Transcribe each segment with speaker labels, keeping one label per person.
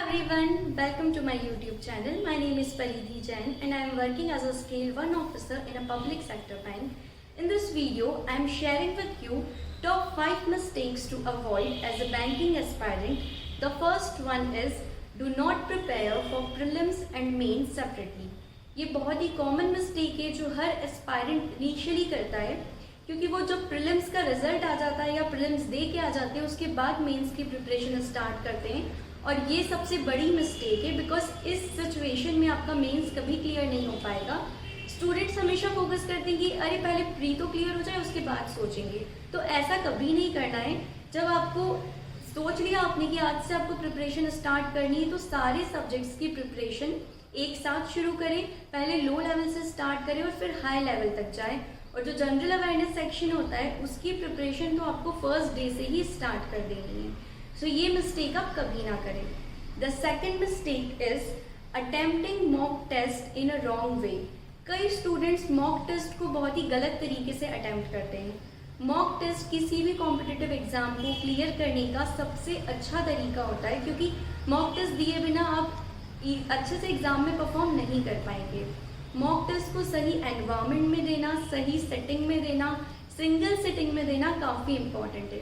Speaker 1: everyone, welcome to my YouTube channel. My name is Paridhi Jain and I am working as a Scale 1 officer in a public sector bank. In this video, I am sharing with you top 5 mistakes to avoid as a banking aspirant. The first one is do not prepare for prelims and mains separately. ये बहुत ही common mistake है जो हर aspirant initially करता है, क्योंकि वो जब prelims का रिजल्ट आ जाता है या प्रीलिम्स दे के आ जाते हैं उसके बाद मेंस की प्रिपरेशन स्टार्ट करते हैं, और ये सबसे बड़ी मिस्टेक है बिकॉज इस सिचुएशन में आपका मेंस कभी क्लियर नहीं हो पाएगा। स्टूडेंट्स हमेशा फोकस करते हैं कि अरे पहले प्री तो क्लियर हो जाए उसके बाद सोचेंगे, तो ऐसा कभी नहीं करना है। जब आपको सोच लिया आपने कि आज से आपको प्रिपरेशन स्टार्ट करनी है तो सारे सब्जेक्ट्स की प्रिपरेशन एक साथ शुरू करें। पहले लो लेवल से स्टार्ट करें और फिर हाई लेवल तक जाएं, और जो जनरल अवेयरनेस सेक्शन होता है उसकी प्रिपरेशन तो आपको फर्स्ट डे से ही स्टार्ट कर देनी है। सो ये मिस्टेक आप कभी ना करें। The second mistake is attempting mock test in a wrong way. कई स्टूडेंट्स मॉक टेस्ट को बहुत ही गलत तरीके से अटेम्प्ट करते हैं। मॉक टेस्ट किसी भी कॉम्पिटिटिव एग्जाम को क्लियर करने का सबसे अच्छा तरीका होता है, क्योंकि मॉक टेस्ट दिए बिना आप अच्छे से एग्जाम में परफॉर्म नहीं कर पाएंगे। मॉक टेस्ट को सही एनवायरनमेंट में देना, सही सेटिंग में देना, सिंगल सिटिंग में देना काफ़ी इम्पॉर्टेंट है।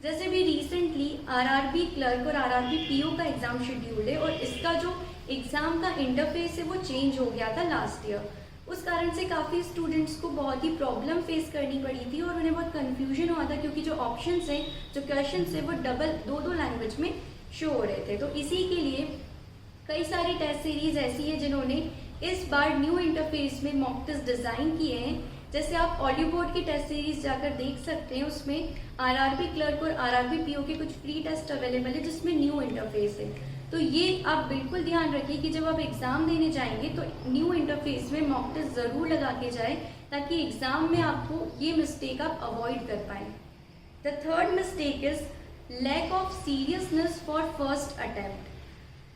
Speaker 1: जैसे भी रिसेंटली आरआरबी क्लर्क और आरआरबी पीओ का एग्जाम शेड्यूल्ड है, और इसका जो एग्जाम का इंटरफेस है वो चेंज हो गया था लास्ट ईयर। उस कारण से काफ़ी स्टूडेंट्स को बहुत ही प्रॉब्लम फेस करनी पड़ी थी और उन्हें बहुत कन्फ्यूजन हुआ था, क्योंकि जो ऑप्शंस हैं, जो क्वेश्चंस है वो दो लैंग्वेज में शो हो रहे थे। तो इसी के लिए कई सारी टेस्ट सीरीज ऐसी है जिन्होंने इस बार न्यू इंटरफेस में मॉक टेस्ट डिज़ाइन किए हैं। जैसे आप ऑडियो बोर्ड की टेस्ट सीरीज जाकर देख सकते हैं, उसमें आरआरबी क्लर्क और आरआरबी पीओ के कुछ फ्री टेस्ट अवेलेबल है जिसमें न्यू इंटरफेस है। तो ये आप बिल्कुल ध्यान रखिए कि जब आप एग्ज़ाम देने जाएंगे तो न्यू इंटरफेस में मॉक टेस्ट ज़रूर लगा के जाए, ताकि एग्ज़ाम में आपको ये मिस्टेक आप अवॉइड कर पाएँ। The third mistake is lack of seriousness for first attempt.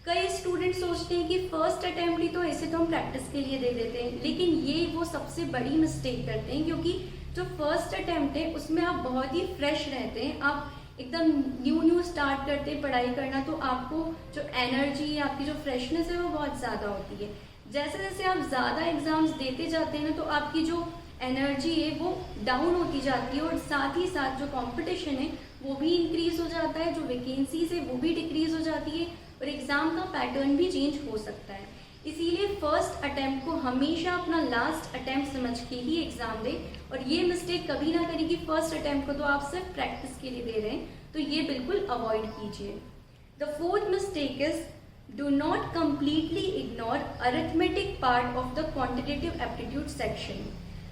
Speaker 1: कई स्टूडेंट सोचते हैं कि फर्स्ट अटैम्प्ट ही तो ऐसे तो हम प्रैक्टिस के लिए दे देते हैं, लेकिन ये वो सबसे बड़ी मिस्टेक करते हैं, क्योंकि जो फर्स्ट अटैम्प्ट है उसमें आप बहुत ही फ्रेश रहते हैं, आप एकदम न्यू स्टार्ट करते हैं पढ़ाई करना, तो आपको जो एनर्जी है, आपकी जो फ्रेशनेस है वो बहुत ज़्यादा होती है। जैसे जैसे आप ज़्यादा एग्जाम्स देते जाते हैं ना, तो आपकी जो एनर्जी है वो डाउन होती जाती है, और साथ ही साथ जो कॉम्पिटिशन है वो भी इंक्रीज हो जाता है, जो वैकेंसीज है वो भी डिक्रीज हो जाती है, और एग्ज़ाम का पैटर्न भी चेंज हो सकता है। इसीलिए फर्स्ट अटैम्प्ट को हमेशा अपना लास्ट अटैम्प्ट समझ के ही एग्ज़ाम दें, और ये मिस्टेक कभी ना करें कि फर्स्ट अटैम्प्ट को तो आप सिर्फ प्रैक्टिस के लिए दे रहे हैं, तो ये बिल्कुल अवॉइड कीजिए। The fourth mistake is do not completely ignore arithmetic part of the quantitative aptitude section.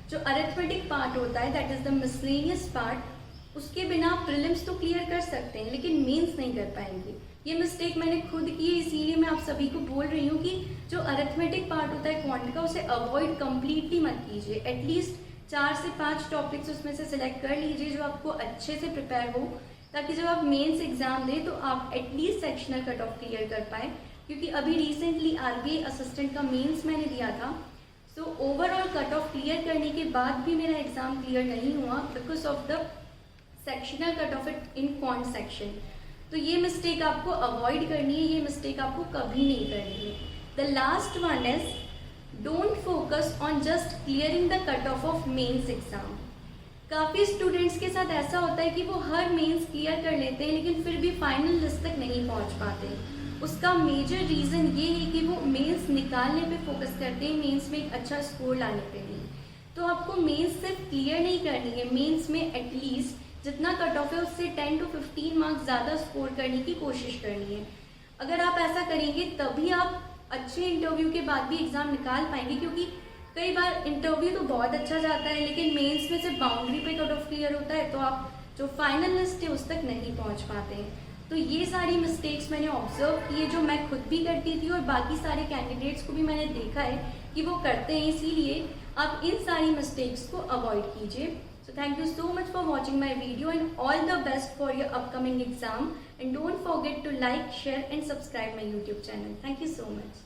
Speaker 1: जो अरिथमेटिक पार्ट होता है, that is the miscellaneous part, उसके बिना प्रीलिम्स तो क्लियर कर सकते हैं लेकिन मेंस नहीं कर पाएंगे। ये मिस्टेक मैंने खुद की है, इसीलिए मैं आप सभी को बोल रही हूँ कि जो अरिथमेटिक पार्ट होता है क्वांट का, उसे अवॉइड कम्प्लीटली मत कीजिए। एटलीस्ट 4 से 5 टॉपिक्स उसमें से सिलेक्ट कर लीजिए जो आपको अच्छे से प्रिपेयर हो, ताकि जब आप मेंस एग्जाम दें तो आप at least sectional cut off clear कर पाए। क्योंकि अभी रिसेंटली आरबीआई असिस्टेंट का मेंस मैंने दिया था, so overall cut off clear करने के बाद भी मेरा एग्जाम क्लियर नहीं हुआ because of the sectional cut off it in quant section. तो ये मिस्टेक आपको अवॉइड करनी है, ये मिस्टेक आपको कभी नहीं करनी है। The last one is don't focus on just clearing the cut off of mains exam. काफ़ी स्टूडेंट्स के साथ ऐसा होता है कि वो हर मेंस क्लियर कर लेते हैं लेकिन फिर भी फाइनल लिस्ट तक नहीं पहुंच पाते। उसका मेजर रीज़न ये है कि वो मेंस निकालने पे फोकस करते हैं, मेंस में एक अच्छा स्कोर लाने पे नहीं। तो आपको मेंस सिर्फ क्लियर नहीं करनी है, मेंस में एटलीस्ट जितना कट ऑफ है उससे 10 to 15 मार्क्स ज़्यादा स्कोर करने की कोशिश करनी है। अगर आप ऐसा करेंगे तभी आप अच्छे इंटरव्यू के बाद भी एग्ज़ाम निकाल पाएंगे, क्योंकि कई बार इंटरव्यू तो बहुत अच्छा जाता है लेकिन मेंस में सिर्फ बाउंड्री पे कट ऑफ क्लियर होता है, तो आप जो फाइनल लिस्ट है उस तक नहीं पहुंच पाते हैं। तो ये सारी मिस्टेक्स मैंने ऑब्जर्व की है, जो मैं खुद भी करती थी और बाकी सारे कैंडिडेट्स को भी मैंने देखा है कि वो करते हैं। इसीलिए आप इन सारी मिस्टेक्स को अवॉइड कीजिए। So thank you so much for watching my video, and all the best for your upcoming exam, and don't forget to like, share and subscribe my YouTube channel. Thank you so much.